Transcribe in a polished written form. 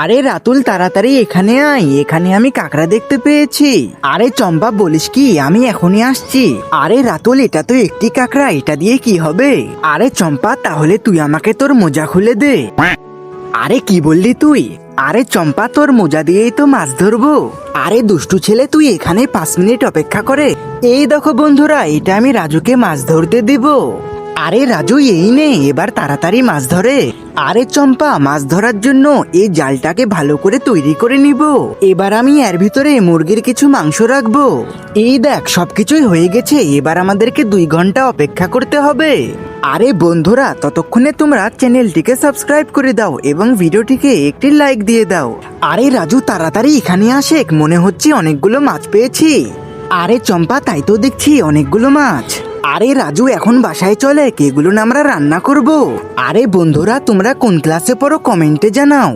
আরে রাতুল তাড়াতাড়ি এখানে আয়, এখানে আমি কাকড়া দেখতে পেয়েছি। আরে চম্পা বলিস কি, আমি এখনই আসছি। আরে রাতুল এটা তো একটি কাকড়া, এটা দিয়ে কি হবে? আরে চম্পা তাহলে তুই আমাকে তোর মোজা খুলে দে। আরে কি বললি তুই? আরে চম্পা তোর মোজা দিয়েই তো মাছ ধরবো। আরে দুষ্টু ছেলে তুই এখানে 5 মিনিট অপেক্ষা করে। এই দেখো বন্ধুরা, এটা আমি রাজুকে মাছ ধরতে দিব। আরে রাজু এই নে, এবার তাড়াতাড়ি মাছ ধরে। আরে চম্পা মাছ ধরার জন্য এই জালটাকে ভালো করে তৈরি করে নিব। এবার আমি এর ভিতরে মুরগির কিছু মাংস রাখবো। এই দেখ সবকিছুই হয়ে গেছে, এবার আমাদেরকে 2 ঘন্টা অপেক্ষা করতে হবে। আরে বন্ধুরা ততক্ষণে তোমরা চ্যানেলটিকে সাবস্ক্রাইব করে দাও এবং ভিডিওটিকে একটি লাইক দিয়ে দাও। আরে রাজু তাড়াতাড়ি এখানে আসে, মনে হচ্ছে অনেকগুলো মাছ পেয়েছি। আরে চম্পা তাই তো দেখছি অনেকগুলো মাছ। আরে রাজু এখন বাসায় চলে, এগুলো না আমরা রান্না করব। আরে বন্ধুরা তোমরা কোন ক্লাসে পড়ো কমেন্টে জানাও।